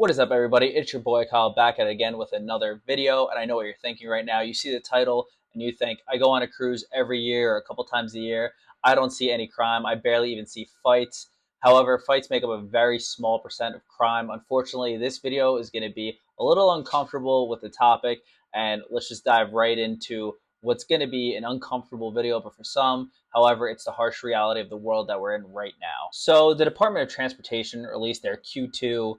What is up, everybody? It's your boy Kyle back at it again with another video. And I know what you're thinking right now. You see the title and you think, I go on a cruise every year or a couple times a year. I don't see any crime. I barely even see fights. However, fights make up a very small percent of crime. Unfortunately, this video is going to be a little uncomfortable with the topic. And let's just dive right into what's going to be an uncomfortable video, but for some, however, it's the harsh reality of the world that we're in right now. So the Department of Transportation released their Q2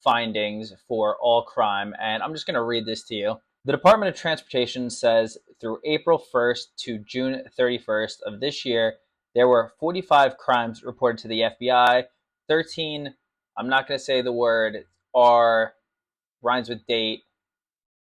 findings for all crime, and I'm just going to read this to you. The Department of Transportation says through April 1st to June 31st of this year, there were 45 crimes reported to the FBI, 13, I'm not going to say the word, R, rhymes with date,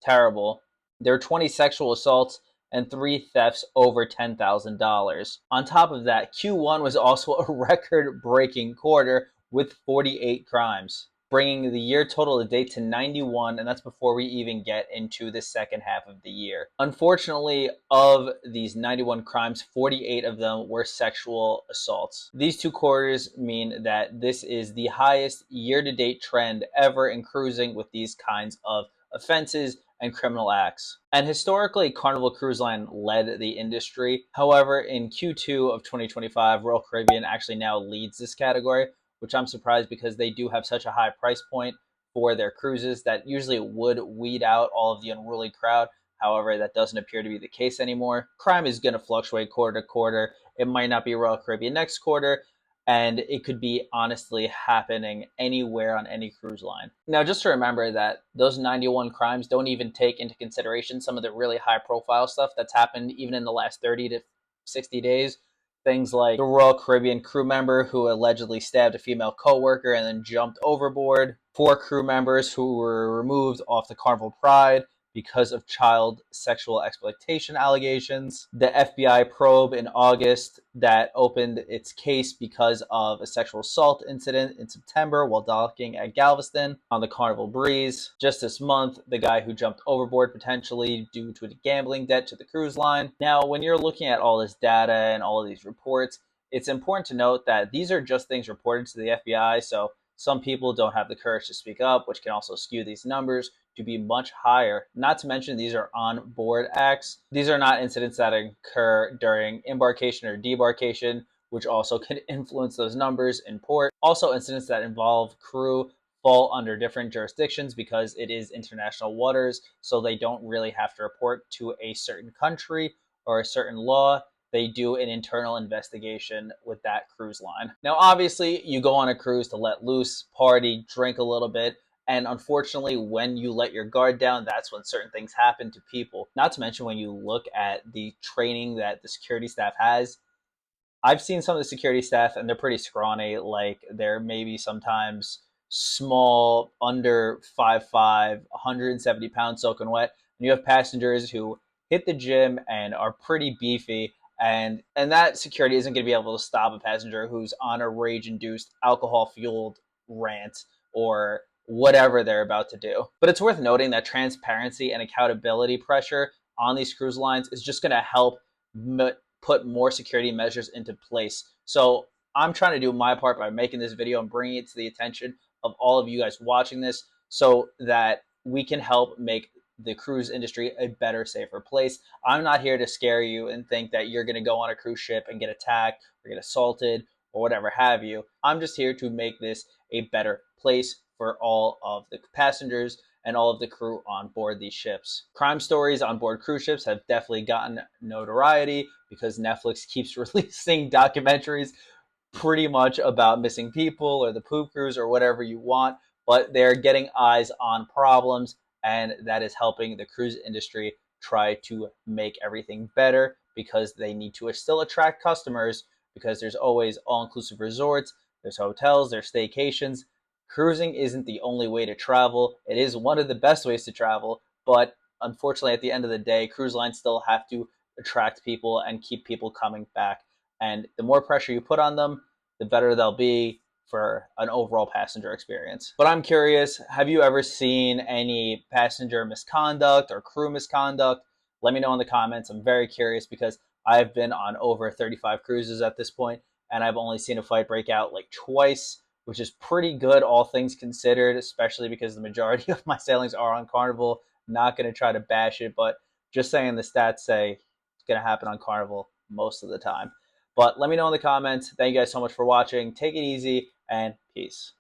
terrible. There were 20 sexual assaults and 3 thefts over $10,000. On top of that, Q1 was also a record-breaking quarter with 48 crimes, bringing the year total to date to 91, and that's before we even get into the second half of the year. Unfortunately, of these 91 crimes, 48 of them were sexual assaults. These two quarters mean that this is the highest year-to-date trend ever in cruising with these kinds of offenses and criminal acts. And historically, Carnival Cruise Line led the industry. However, in Q2 of 2025, Royal Caribbean actually now leads this category, which I'm surprised because they do have such a high price point for their cruises that usually would weed out all of the unruly crowd. However, that doesn't appear to be the case anymore. Crime is going to fluctuate quarter to quarter. It might not be Royal Caribbean next quarter, and it could be honestly happening anywhere on any cruise line. Now, just to remember that those 91 crimes don't even take into consideration some of the really high profile stuff that's happened even in the last 30 to 60 days. Things like the Royal Caribbean crew member who allegedly stabbed a female coworker and then jumped overboard, 4 crew members who were removed off the Carnival Pride because of child sexual exploitation allegations, the FBI probe in August that opened its case because of a sexual assault incident in September while docking at Galveston on the Carnival Breeze. Just this month, the guy who jumped overboard potentially due to a gambling debt to the cruise line. Now, when you're looking at all this data and all of these reports, it's important to note that these are just things reported to the FBI, so some people don't have the courage to speak up, which can also skew these numbers to be much higher. Not to mention these are on-board acts. These are not incidents that occur during embarkation or debarkation, which also can influence those numbers in port. Also, incidents that involve crew fall under different jurisdictions because it is international waters, so they don't really have to report to a certain country or a certain law. They do an internal investigation with that cruise line. Now, obviously, you go on a cruise to let loose, party, drink a little bit, and unfortunately, when you let your guard down, that's when certain things happen to people. Not to mention when you look at the training that the security staff has. I've seen some of the security staff and they're pretty scrawny. Like they're maybe sometimes small, under 5'5", 170 pounds soaking wet. And you have passengers who hit the gym and are pretty beefy. And that security isn't going to be able to stop a passenger who's on a rage-induced, alcohol-fueled rant or whatever they're about to do. But it's worth noting that transparency and accountability pressure on these cruise lines is just going to help put more security measures into place. So I'm trying to do my part by making this video and bringing it to the attention of all of you guys watching this so that we can help make the cruise industry a better, safer place. I'm not here to scare you and think that you're going to go on a cruise ship and get attacked or get assaulted or whatever have you. I'm just here to make this a better place for all of the passengers and all of the crew on board these ships. Crime stories on board cruise ships have definitely gotten notoriety because Netflix keeps releasing documentaries pretty much about missing people or the poop cruise or whatever you want, but they're getting eyes on problems, and that is helping the cruise industry try to make everything better because they need to still attract customers because there's always all-inclusive resorts, there's hotels, there's staycations. Cruising isn't the only way to travel. It is one of the best ways to travel, but unfortunately at the end of the day, cruise lines still have to attract people and keep people coming back. And the more pressure you put on them, the better they'll be for an overall passenger experience. But I'm curious, have you ever seen any passenger misconduct or crew misconduct? Let me know in the comments. I'm very curious because I've been on over 35 cruises at this point, and I've only seen a fight break out like twice which is pretty good, all things considered, especially because the majority of my sailings are on Carnival. Not going to try to bash it, but just saying the stats say it's going to happen on Carnival most of the time. But let me know in the comments. Thank you guys so much for watching. Take it easy, and peace.